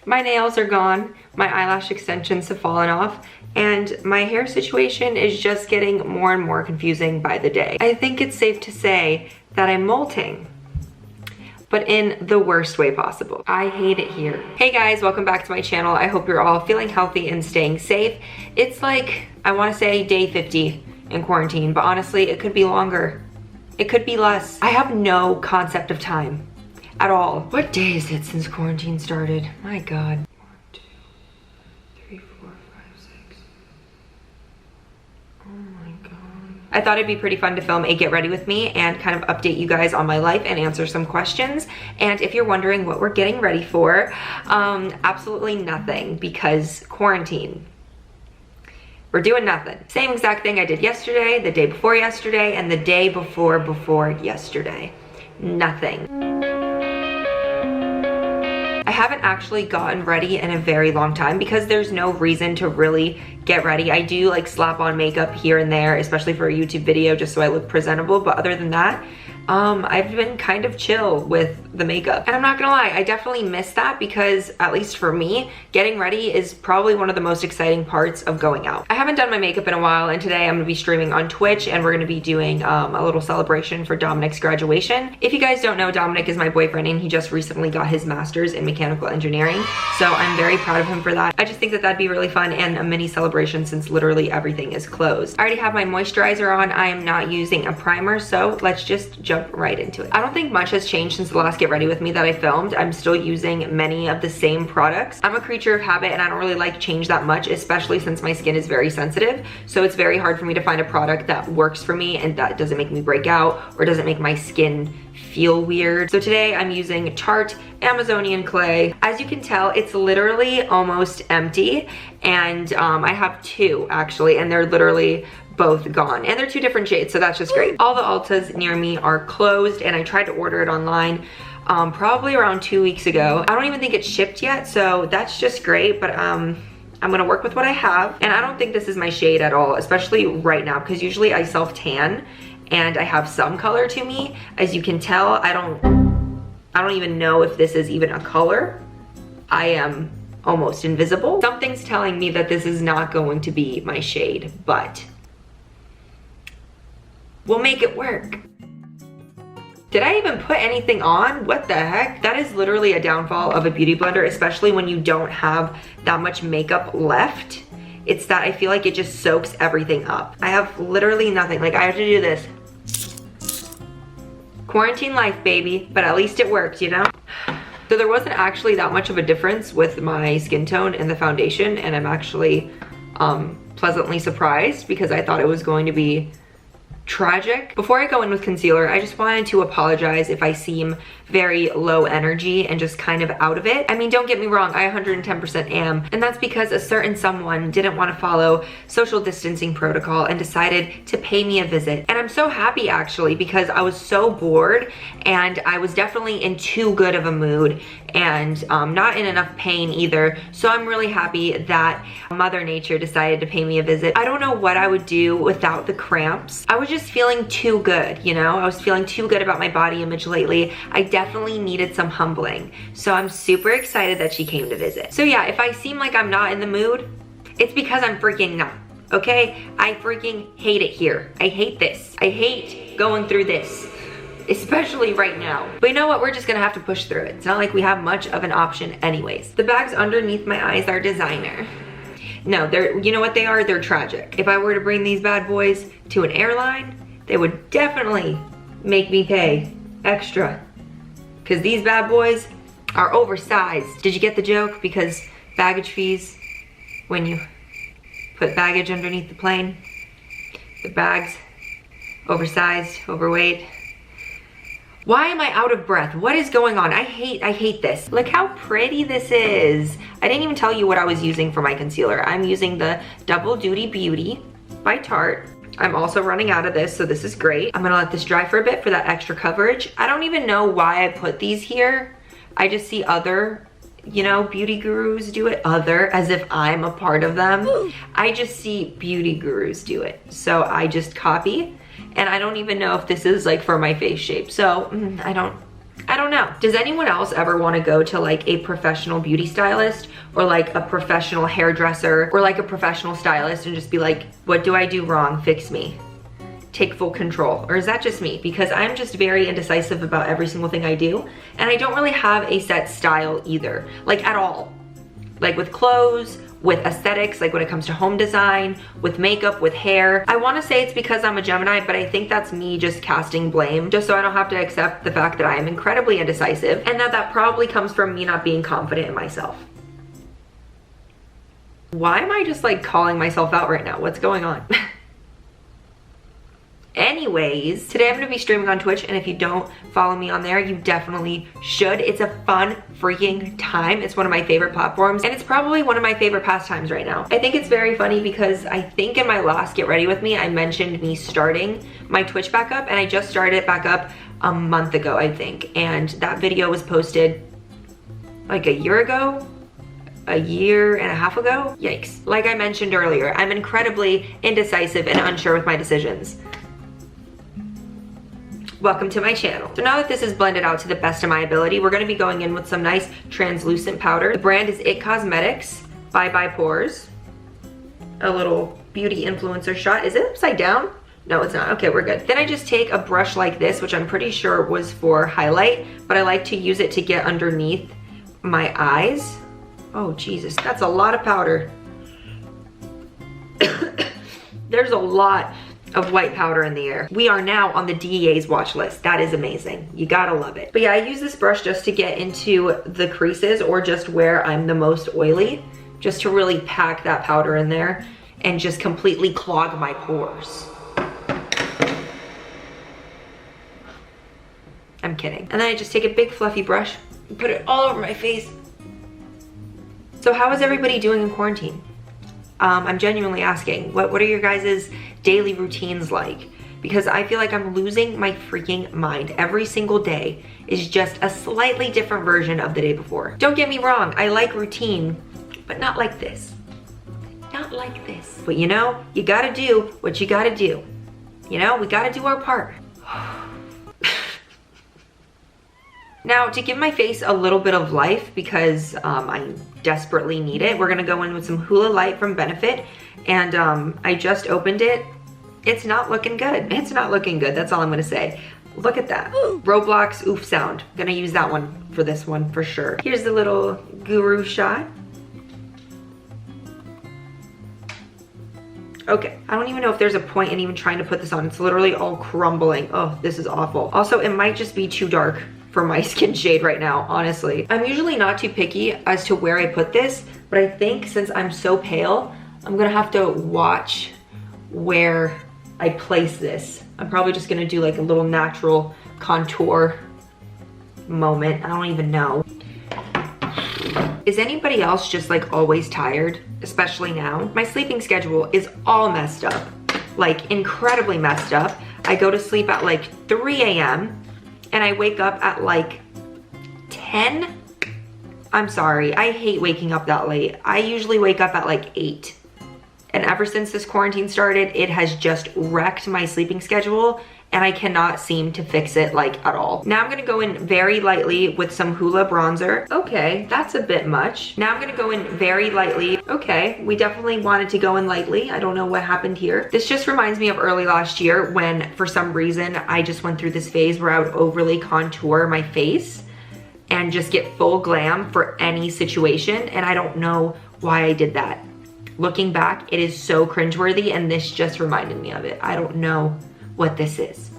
My nails are gone, my eyelash extensions have fallen off, and my hair situation is just getting more and more confusing by the day. I think it's safe to say that I'm molting, but in the worst way possible. I hate it here. Hey guys, welcome back to my channel. I hope you're all feeling healthy and staying safe. It's like, I wanna say day 50 in quarantine, but honestly, it could be longer. It could be less. I have no concept of time at all. What day is it since quarantine started? My God. 1, 2, 3, 4, 5, 6. Oh my God. I thought it'd be pretty fun to film a get ready with me and kind of update you guys on my life and answer some questions. And if you're wondering what we're getting ready for, absolutely nothing, because quarantine. We're doing nothing. Same exact thing I did yesterday, the day before yesterday, and the day before yesterday. Nothing. I haven't actually gotten ready in a very long time because there's no reason to really get ready. I do like slap on makeup here and there, especially for a YouTube video, just so I look presentable. But other than that, I've been kind of chill with the makeup. And I'm not gonna lie, I definitely miss that because, at least for me, getting ready is probably one of the most exciting parts of going out. I haven't done my makeup in a while, and today I'm gonna be streaming on Twitch, and we're gonna be doing a little celebration for Dominic's graduation. If you guys don't know, Dominic is my boyfriend, and he just recently got his master's in mechanical engineering. So I'm very proud of him for that. I just think that that'd be really fun and a mini celebration since literally everything is closed. I already have my moisturizer on. I am not using a primer, so let's just jump right into it. I don't think much has changed since the last get ready with me that I filmed. I'm still using many of the same products. I'm a creature of habit and I don't really like change that much, especially since my skin is very sensitive. So it's very hard for me to find a product that works for me and that doesn't make me break out or doesn't make my skin feel weird. So today I'm using Tarte Amazonian Clay. As you can tell, it's literally almost empty, and I have two actually, and they're literally both gone, and they're two different shades, so that's just great. All the Ultas near me are closed, and I tried to order it online probably around 2 weeks ago. I don't even think it's shipped yet, so that's just great, but I'm gonna work with what I have. And I don't think this is my shade at all, especially right now, because usually I self-tan and I have some color to me. As you can tell, I don't even know if this is even a color. I am almost invisible. Something's telling me that this is not going to be my shade, but we'll make it work. Did I even put anything on? What the heck? That is literally a downfall of a beauty blender, especially when you don't have that much makeup left. It's that I feel like it just soaks everything up. I have literally nothing. Like, I have to do this. Quarantine life, baby, but at least it worked, you know? So there wasn't actually that much of a difference with my skin tone and the foundation, and I'm actually pleasantly surprised because I thought it was going to be tragic. Before I go in with concealer, I just wanted to apologize if I seem very low energy and just kind of out of it. I mean, don't get me wrong, I 110% am, and that's because a certain someone didn't want to follow social distancing protocol and decided to pay me a visit. And I'm so happy actually, because I was so bored and I was definitely in too good of a mood and not in enough pain either. So I'm really happy that Mother Nature decided to pay me a visit. I don't know what I would do without the cramps. I was just feeling too good, you know? I was feeling too good about my body image lately. I definitely needed some humbling. So I'm super excited that she came to visit. So yeah, if I seem like I'm not in the mood, it's because I'm freaking not, okay? I freaking hate it here. I hate this. I hate going through this, especially right now. But you know what? We're just gonna have to push through it. It's not like we have much of an option anyways. The bags underneath my eyes are designer. No, you know what they are? They're tragic. If I were to bring these bad boys to an airline, they would definitely make me pay extra, because these bad boys are oversized. Did you get the joke? Because baggage fees, when you put baggage underneath the plane, the bags, oversized, overweight. Why am I out of breath? What is going on? I hate this. Look how pretty this is. I didn't even tell you what I was using for my concealer. I'm using the Double Duty Beauty by Tarte. I'm also running out of this, so this is great. I'm gonna let this dry for a bit for that extra coverage. I don't even know why I put these here. I just see other, you know, beauty gurus do it, as if I'm a part of them. I just see beauty gurus do it. So I just copy, and I don't even know if this is like for my face shape. So I I don't know. Does anyone else ever want to go to like a professional beauty stylist or like a professional hairdresser or like a professional stylist and just be like, what do I do wrong? Fix me. Take full control? Or is that just me? Because I'm just very indecisive about every single thing I do, and I don't really have a set style either, like at all. Like with clothes, with aesthetics, like when it comes to home design, with makeup, with hair. I want to say it's because I'm a Gemini, but I think that's me just casting blame, just so I don't have to accept the fact that I am incredibly indecisive, and that probably comes from me not being confident in myself. Why am I just like calling myself out right now? What's going on? Anyways, today I'm going to be streaming on Twitch, and if you don't follow me on there, you definitely should. It's a fun freaking time. It's one of my favorite platforms, and it's probably one of my favorite pastimes right now. I think it's very funny because I think in my last Get Ready With Me, I mentioned me starting my Twitch back up, and I just started it back up a month ago, I think, and that video was posted like a year ago? A year and a half ago? Yikes. Like I mentioned earlier, I'm incredibly indecisive and unsure with my decisions. Welcome to my channel. So now that this is blended out to the best of my ability, we're gonna be going in with some nice translucent powder. The brand is It Cosmetics by Pores. A little beauty influencer shot. Is it upside down? No, it's not. Okay, we're good. Then I just take a brush like this, which I'm pretty sure was for highlight, but I like to use it to get underneath my eyes. Oh, Jesus, that's a lot of powder. There's a lot of white powder in the air. We are now on the DEA's watch list. That is amazing. You gotta love it. But yeah, I use this brush just to get into the creases or just where I'm the most oily, just to really pack that powder in there and just completely clog my pores. I'm kidding. And then I just take a big fluffy brush and put it all over my face. So how is everybody doing in quarantine? I'm genuinely asking, what are your guys' daily routines like? Because I feel like I'm losing my freaking mind. Every single day is just a slightly different version of the day before. Don't get me wrong, I like routine, but not like this. Not like this. But you know, you gotta do what you gotta do. You know, we gotta do our part. Now, to give my face a little bit of life, because I desperately need it, we're gonna go in with some Hoola Light from Benefit, and I just opened it. It's not looking good. It's not looking good, that's all I'm gonna say. Look at that. Roblox oof sound. Gonna use that one for this one for sure. Here's the little guru shot. Okay, I don't even know if there's a point in even trying to put this on. It's literally all crumbling. Oh, this is awful. Also, it might just be too dark for my skin shade right now, honestly. I'm usually not too picky as to where I put this, but I think since I'm so pale, I'm gonna have to watch where I place this. I'm probably just gonna do like a little natural contour moment. I don't even know. Is anybody else just like always tired, especially now? My sleeping schedule is all messed up, like incredibly messed up. I go to sleep at like 3 a.m. and I wake up at like 10. I'm sorry, I hate waking up that late. I usually wake up at like 8. And ever since this quarantine started, it has just wrecked my sleeping schedule, and I cannot seem to fix it like at all. Now I'm gonna go in very lightly with some Hoola bronzer. Okay, that's a bit much. Now I'm gonna go in very lightly. Okay, we definitely wanted to go in lightly. I don't know what happened here. This just reminds me of early last year when for some reason I just went through this phase where I would overly contour my face and just get full glam for any situation, and I don't know why I did that. Looking back, it is so cringeworthy, and this just reminded me of it. I don't know what this is,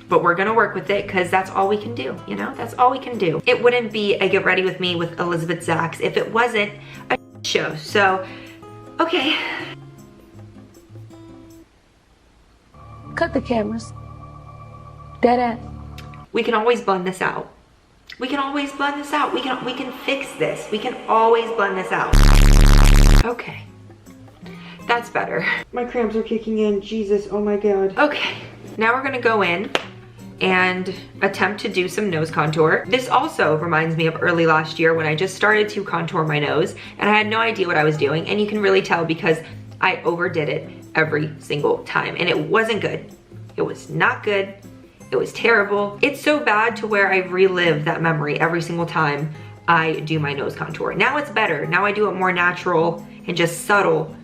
but we're gonna work with it because that's all we can do, you know? That's all we can do. It wouldn't be a Get Ready With Me with Elizabeth Zaks if it wasn't a show. So, okay. Cut the cameras. Dead ass. We can always blend this out. We can always blend this out. We can fix this. We can always blend this out. Okay. That's better. My cramps are kicking in. Jesus, oh my God. Okay, now we're gonna go in and attempt to do some nose contour. This also reminds me of early last year when I just started to contour my nose and I had no idea what I was doing, and you can really tell because I overdid it every single time and it wasn't good. It was not good. It was terrible. It's so bad to where I relive that memory every single time I do my nose contour. Now it's better. Now I do it more natural and just subtle.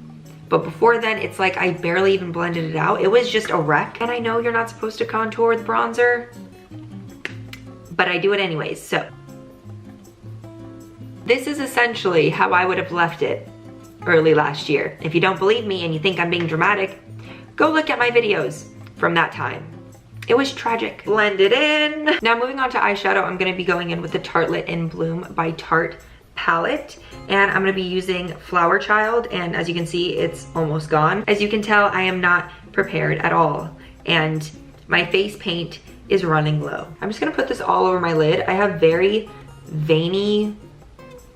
But before then, it's like I barely even blended it out. It was just a wreck. And I know you're not supposed to contour with bronzer, but I do it anyways. So this is essentially how I would have left it early last year. If you don't believe me and you think I'm being dramatic, go look at my videos from that time. It was tragic. Blend it in. Now moving on to eyeshadow, I'm gonna be going in with the Tartelette in Bloom by Tarte palette. And I'm gonna be using Flower Child, and as you can see, it's almost gone. As you can tell, I am not prepared at all. And my face paint is running low. I'm just gonna put this all over my lid. I have very veiny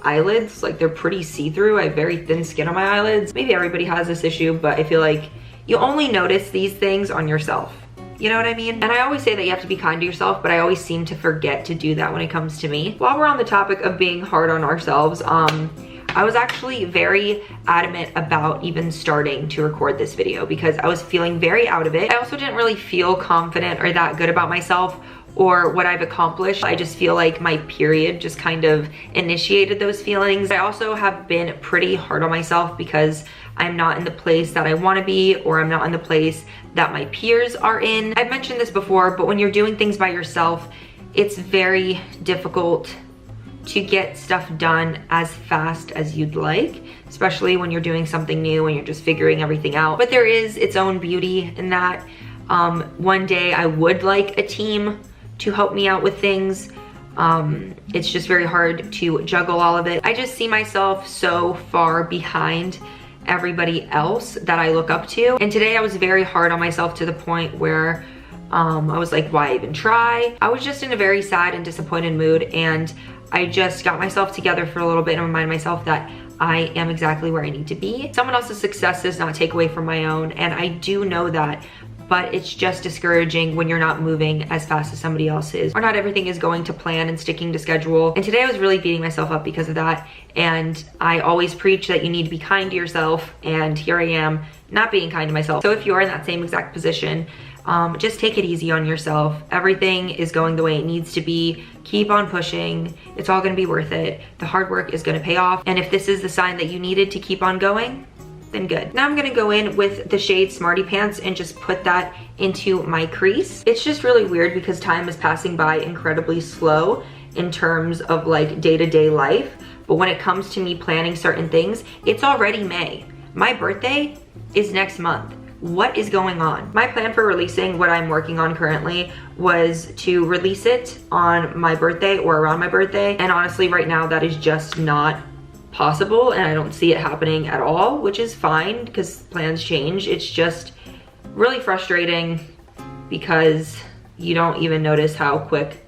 eyelids, like they're pretty see-through. I have very thin skin on my eyelids. Maybe everybody has this issue, but I feel like you only notice these things on yourself. You know what I mean? And I always say that you have to be kind to yourself, but I always seem to forget to do that when it comes to me. While we're on the topic of being hard on ourselves, I was actually very adamant about even starting to record this video because I was feeling very out of it. I also didn't really feel confident or that good about myself or what I've accomplished. I just feel like my period just kind of initiated those feelings. I also have been pretty hard on myself because I'm not in the place that I want to be, or I'm not in the place that my peers are in. I've mentioned this before, but when you're doing things by yourself, it's very difficult to get stuff done as fast as you'd like, especially when you're doing something new and you're just figuring everything out. But there is its own beauty in that. One day I would like a team to help me out with things. It's just very hard to juggle all of it. I just see myself so far behind everybody else that I look up to. And today I was very hard on myself to the point where I was like, why even try? I was just in a very sad and disappointed mood, and I just got myself together for a little bit and reminded myself that I am exactly where I need to be. Someone else's success does not take away from my own, and I do know that, but it's just discouraging when you're not moving as fast as somebody else is, or not everything is going to plan and sticking to schedule. And today I was really beating myself up because of that, and I always preach that you need to be kind to yourself, and here I am not being kind to myself. So if you're in that same exact position, just take it easy on yourself. Everything is going the way it needs to be. Keep on pushing. It's all gonna be worth it. The hard work is gonna pay off. And if this is the sign that you needed to keep on going, then good. Now I'm gonna go in with the shade Smarty Pants and just put that into my crease. It's just really weird because time is passing by incredibly slow in terms of like day-to-day life. But when it comes to me planning certain things, it's already May. My birthday is next month. What is going on? My plan for releasing what I'm working on currently was to release it on my birthday or around my birthday. And honestly, right now that is just not possible, and I don't see it happening at all, which is fine because plans change. It's just really frustrating because you don't even notice how quick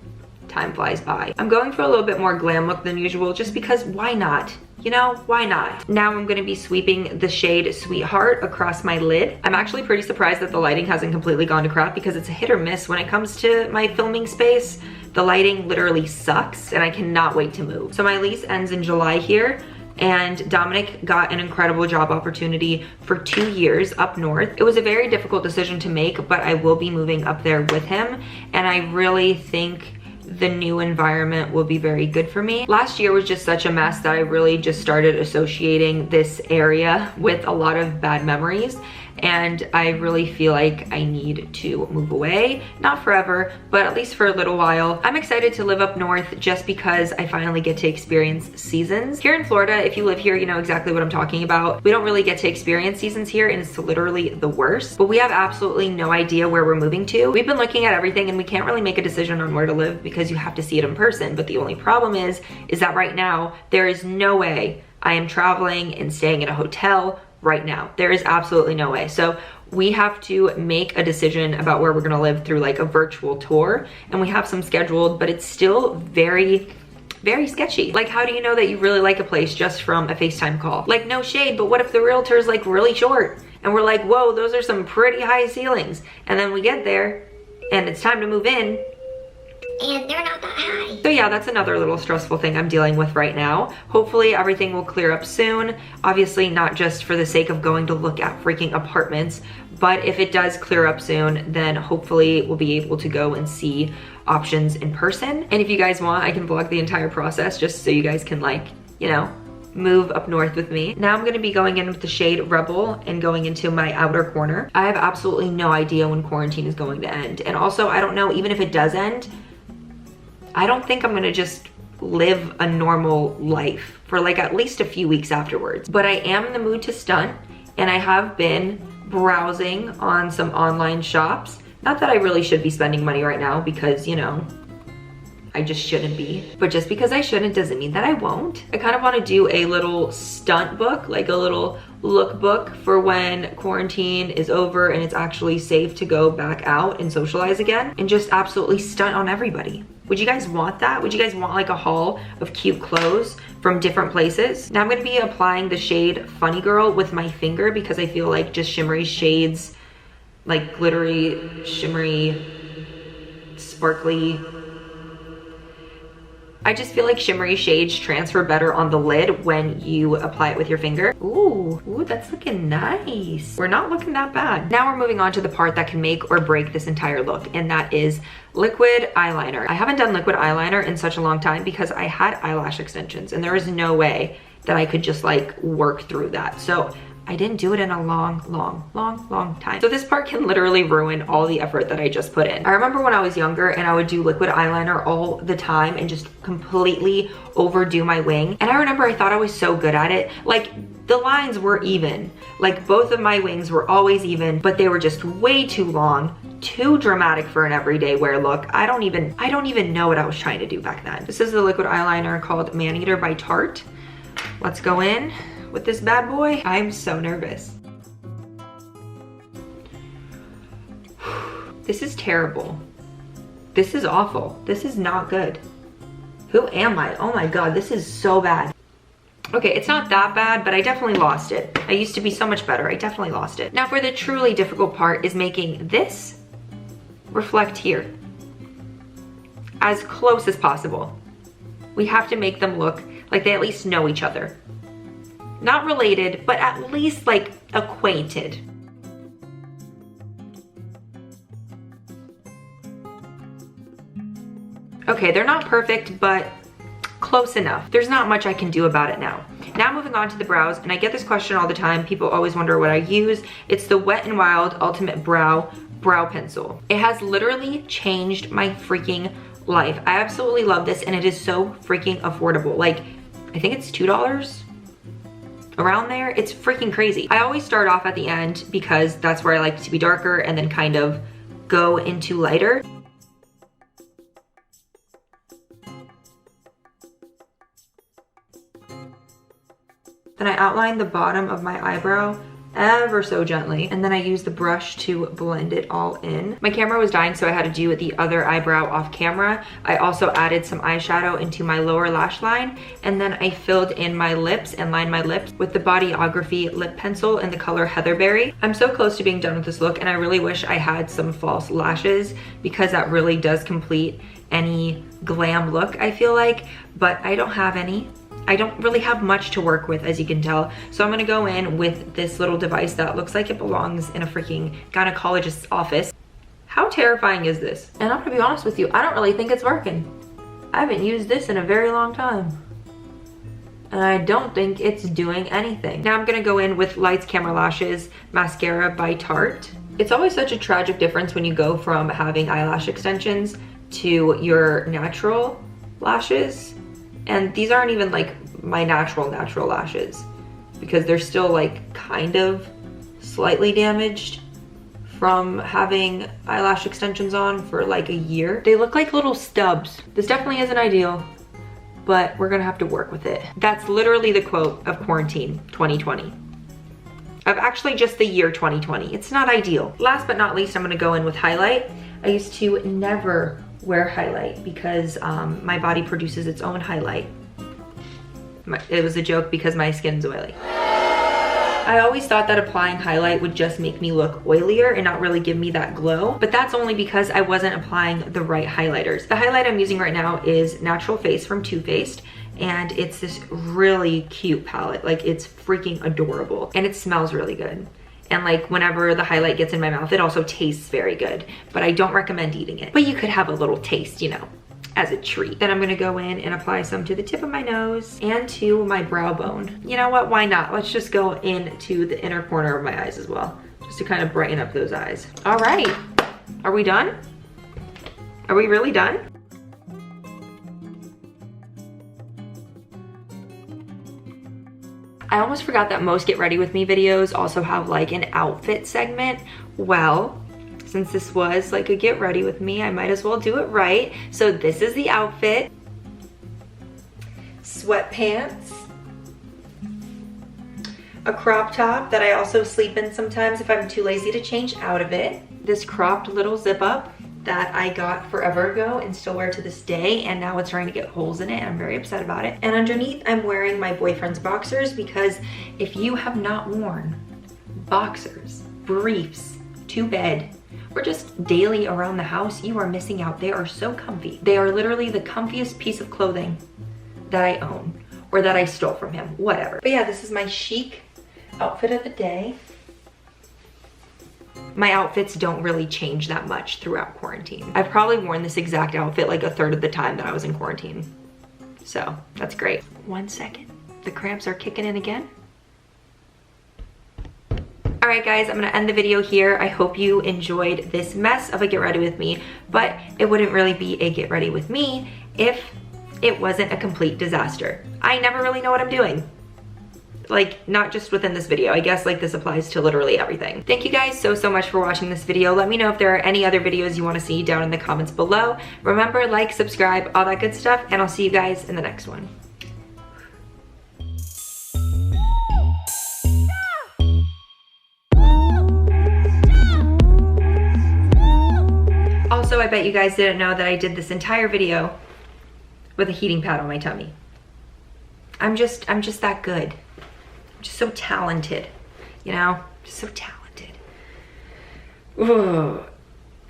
time flies by. I'm going for a little bit more glam look than usual just because why not? You know, why not? Now I'm gonna be sweeping the shade Sweetheart across my lid. I'm actually pretty surprised that the lighting hasn't completely gone to crap because it's a hit or miss when it comes to my filming space. The lighting literally sucks and I cannot wait to move. So my lease ends in July here, and Dominic got an incredible job opportunity for 2 years up north. It was a very difficult decision to make, but I will be moving up there with him, and I really think the new environment will be very good for me. Last year was just such a mess that I really just started associating this area with a lot of bad memories, and I really feel like I need to move away. Not forever, but at least for a little while. I'm excited to live up north just because I finally get to experience seasons. Here in Florida, if you live here, you know exactly what I'm talking about. We don't really get to experience seasons here, and it's literally the worst. But we have absolutely no idea where we're moving to. We've been looking at everything and we can't really make a decision on where to live because you have to see it in person. But the only problem is that right now, there is no way I am traveling and staying in a hotel right now. There is absolutely no way. So we have to make a decision about where we're gonna live through like a virtual tour, and we have some scheduled, but it's still very sketchy. Like, how do you know that you really like a place just from a FaceTime call? Like, no shade, but what if the realtor is like really short and we're like, whoa, those are some pretty high ceilings, and then we get there and it's time to move in and they're not that high. So yeah, that's another little stressful thing I'm dealing with right now. Hopefully everything will clear up soon. Obviously not just for the sake of going to look at freaking apartments, But if it does clear up soon, then hopefully we'll be able to go and see options in person. And if you guys want, I can vlog the entire process just so you guys can, like, you know, move up north with me. Now I'm gonna be going in with the shade Rebel and going into my outer corner. I have absolutely no idea when quarantine is going to end. And also, I don't know, even if it does end, I don't think I'm gonna just live a normal life for like at least a few weeks afterwards. But I am in the mood to stunt, and I have been browsing on some online shops. Not that I really should be spending money right now because, you know, I just shouldn't be. But just because I shouldn't doesn't mean that I won't. I kind of want to do a little stunt book, like a little lookbook for when quarantine is over and it's actually safe to go back out and socialize again, and just absolutely stunt on everybody. Would you guys want that? Would you guys want like a haul of cute clothes from different places? Now I'm gonna be applying the shade Funny Girl with my finger because I feel like just shimmery shades, like glittery, shimmery, sparkly, I just feel like shimmery shades transfer better on the lid when you apply it with your finger. Ooh, that's looking nice. We're not looking that bad. Now we're moving on to the part that can make or break this entire look, and that is liquid eyeliner. I haven't done liquid eyeliner in such a long time because I had eyelash extensions, and there is no way that I could just like work through that. So I didn't do it in a long time. So this part can literally ruin all the effort that I just put in. I remember when I was younger and I would do liquid eyeliner all the time and just completely overdo my wing. And I remember I thought I was so good at it. Like the lines were even. Like both of my wings were always even, but they were just way too long, too dramatic for an everyday wear look. I don't even know what I was trying to do back then. This is the liquid eyeliner called Maneater by Tarte. Let's go in with this bad boy. I'm so nervous. This is terrible. This is awful. This is not good. Who am I? Oh my God, this is so bad. Okay, it's not that bad, but I definitely lost it. I used to be so much better. I definitely lost it. Now for the truly difficult part is making this reflect here as close as possible. We have to make them look like they at least know each other. Not related, but at least like acquainted. Okay, they're not perfect, but close enough. There's not much I can do about it now. Now moving on to the brows, and I get this question all the time. People always wonder what I use. It's the Wet n Wild Ultimate Brow Pencil. It has literally changed my freaking life. I absolutely love this, and it is so freaking affordable. Like, I think it's $2. Around there. It's freaking crazy. I always start off at the end because that's where I like to be darker and then kind of go into lighter. Then I outline the bottom of my eyebrow ever so gently, and then I use the brush to blend it all in. My camera was dying, so I had to do the other eyebrow off camera. I also added some eyeshadow into my lower lash line, and then I filled in my lips and lined my lips with the Bodyography lip pencil in the color Heatherberry. I'm so close to being done with this look, and I really wish I had some false lashes because that really does complete any glam look, I feel like, but I don't have any. I don't really have much to work with, as you can tell. So I'm gonna go in with this little device that looks like it belongs in a freaking gynecologist's office. How terrifying is this? And I'm gonna be honest with you, I don't really think it's working. I haven't used this in a very long time. And I don't think it's doing anything. Now I'm gonna go in with Lights Camera Lashes Mascara by Tarte. It's always such a tragic difference when you go from having eyelash extensions to your natural lashes. And these aren't even like my natural lashes because they're still like kind of slightly damaged from having eyelash extensions on for like a year. They look like little stubs. This definitely isn't ideal, but we're gonna have to work with it. That's literally the quote of quarantine 2020. Of actually just the year 2020. It's not ideal. Last but not least, I'm gonna go in with highlight. I used to never wear highlight because my body produces its own highlight. It was a joke because my skin's oily. I always thought that applying highlight would just make me look oilier and not really give me that glow, but that's only because I wasn't applying the right highlighters. The highlight I'm using right now is Natural Face from Too Faced, and it's this really cute palette. Like, it's freaking adorable, and it smells really good. And like whenever the highlight gets in my mouth, it also tastes very good, but I don't recommend eating it. But you could have a little taste, you know, as a treat. Then I'm gonna go in and apply some to the tip of my nose and to my brow bone. You know what, why not? Let's just go into the inner corner of my eyes as well, just to kind of brighten up those eyes. All right, are we done? Are we really done? I almost forgot that most Get Ready With Me videos also have like an outfit segment. Well, since this was like a Get Ready With Me, I might as well do it right. So this is the outfit. Sweatpants. A crop top that I also sleep in sometimes if I'm too lazy to change out of it. This cropped little zip up that I got forever ago and still wear to this day, and now it's starting to get holes in it and I'm very upset about it. And underneath I'm wearing my boyfriend's boxers, because if you have not worn boxers, briefs, to bed, or just daily around the house, you are missing out. They are so comfy. They are literally the comfiest piece of clothing that I own, or that I stole from him, whatever. But yeah, this is my chic outfit of the day. My outfits don't really change that much throughout quarantine. I've probably worn this exact outfit like a third of the time that I was in quarantine. So that's great. 1 second, the cramps are kicking in again. All right guys, I'm gonna end the video here. I hope you enjoyed this mess of a Get Ready With Me, but it wouldn't really be a Get Ready With Me if it wasn't a complete disaster. I never really know what I'm doing. Like, not just within this video. I guess like this applies to literally everything. Thank you guys so much for watching this video. Let me know if there are any other videos you want to see down in the comments below. Remember, like, subscribe, all that good stuff, and I'll see you guys in the next one. Also, I bet you guys didn't know that I did this entire video with a heating pad on my tummy. I'm just that good. Just so talented, you know, just so talented. Ooh.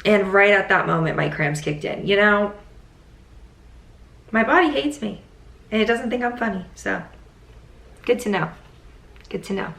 And right at that moment, my cramps kicked in. You know, my body hates me and it doesn't think I'm funny. So good to know. Good to know.